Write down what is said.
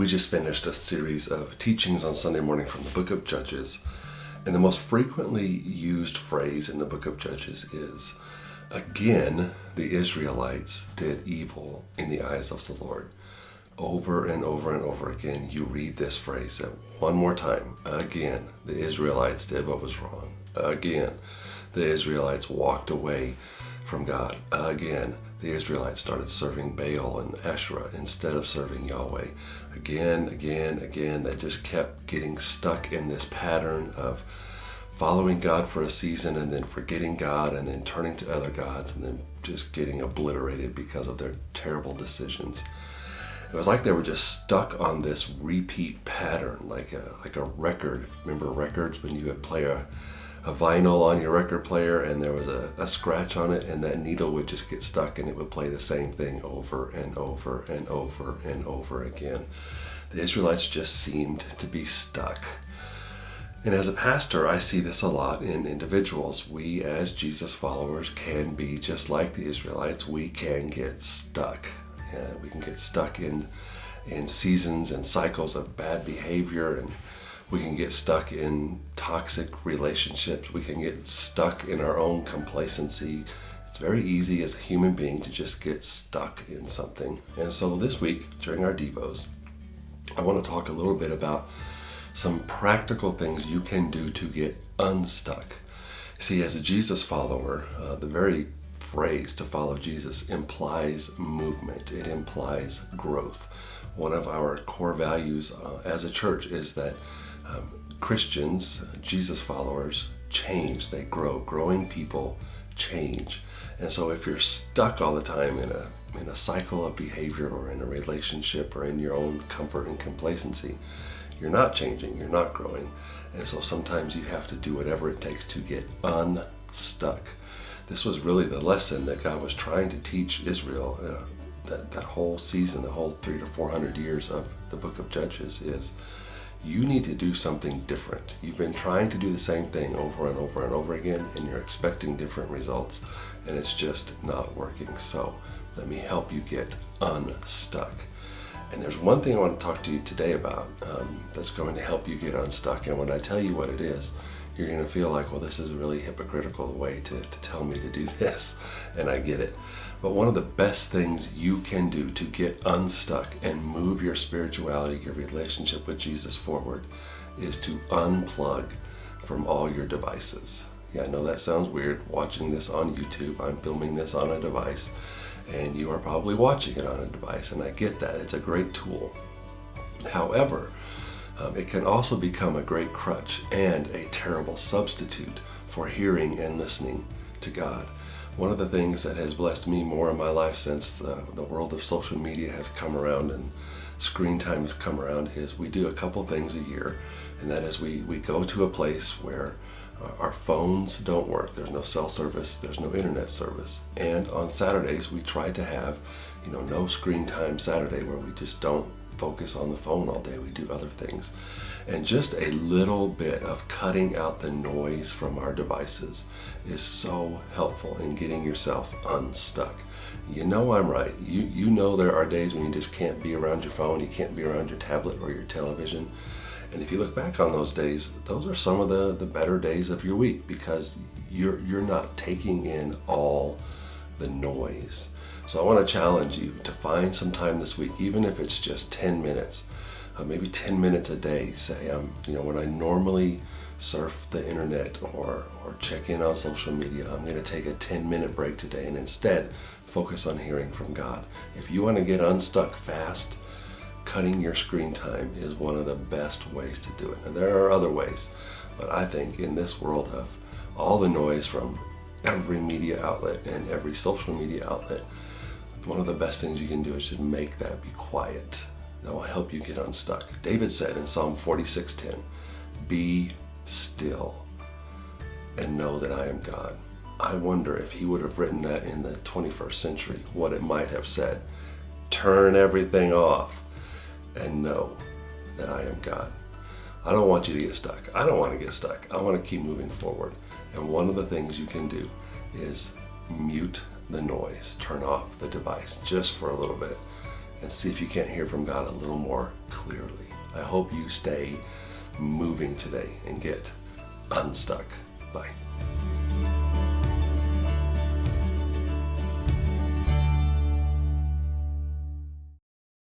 We just finished a series of teachings on Sunday morning from the book of Judges. And the most frequently used phrase in the book of Judges is, again, the Israelites did evil in the eyes of the Lord. Over and over and over again, you read this phrase one more time. Again, the Israelites did what was wrong. Again, the Israelites walked away from God. Again, the Israelites started serving Baal and Asherah instead of serving Yahweh. Again, they just kept getting stuck in this pattern of following God for a season and then forgetting God and then turning to other gods and then just getting obliterated because of their terrible decisions. It was like they were just stuck on this repeat pattern, like a record. Remember records when you would play a vinyl on your record player and there was a scratch on it and that needle would just get stuck and it would play the same thing over and over and over and over again. The Israelites just seemed to be stuck. And as a pastor, I see this a lot in individuals. We as Jesus followers can be just like the Israelites. We can get stuck. We can get stuck in seasons and cycles of bad behavior, and we can get stuck in toxic relationships. We can get stuck in our own complacency. It's very easy as a human being to just get stuck in something. And so this week, during our Devos, I want to talk a little bit about some practical things you can do to get unstuck. See, as a Jesus follower, the very phrase to follow Jesus implies movement. It implies growth. One of our core values as a church is that Christians, Jesus followers, change. They grow. Growing people change. And so if you're stuck all the time in a cycle of behavior or in a relationship or in your own comfort and complacency, you're not changing, you're not growing. And so sometimes you have to do whatever it takes to get unstuck. This was really the lesson that God was trying to teach Israel that whole season, the whole 300 to 400 years of the book of Judges is you need to do something different. You've been trying to do the same thing over and over and over again, and you're expecting different results, and it's just not working. So let me help you get unstuck. And there's one thing I want to talk to you today about that's going to help you get unstuck. And when I tell you what it is, you're going to feel like, well, this is a really hypocritical way to tell me to do this. And I get it. But one of the best things you can do to get unstuck and move your spirituality, your relationship with Jesus forward, is to unplug from all your devices. Yeah, I know that sounds weird watching this on YouTube. I'm filming this on a device, and you are probably watching it on a device, and I get that. It's a great tool. However, it can also become a great crutch and a terrible substitute for hearing and listening to God. One of the things that has blessed me more in my life since the world of social media has come around and screen time has come around is we do a couple things a year, and that is we go to a place where our phones don't work. There's no cell service, there's no internet service. And on Saturdays, we try to have, no screen time Saturday where we just don't focus on the phone all day. We do other things. And just a little bit of cutting out the noise from our devices is so helpful in getting yourself unstuck. You know I'm right. You know there are days when you just can't be around your phone, you can't be around your tablet or your television. And if you look back on those days, those are some of the better days of your week because you're not taking in all the noise. So I want to challenge you to find some time this week, even if it's just 10 minutes, maybe 10 minutes a day. Say, when I normally surf the internet or check in on social media, I'm going to take a 10-minute break today and instead focus on hearing from God. If you want to get unstuck fast, cutting your screen time is one of the best ways to do it. And there are other ways, but I think in this world of all the noise from every media outlet and every social media outlet, one of the best things you can do is just make that be quiet. That will help you get unstuck. David said in Psalm 46:10, "Be still and know that I am God." I wonder if he would have written that in the 21st century, what it might have said. Turn everything off and know that I am God. I don't want you to get stuck. I don't want to get stuck. I want to keep moving forward. And one of the things you can do is mute the noise, turn off the device just for a little bit and see if you can't hear from God a little more clearly. I hope you stay moving today and get unstuck. Bye.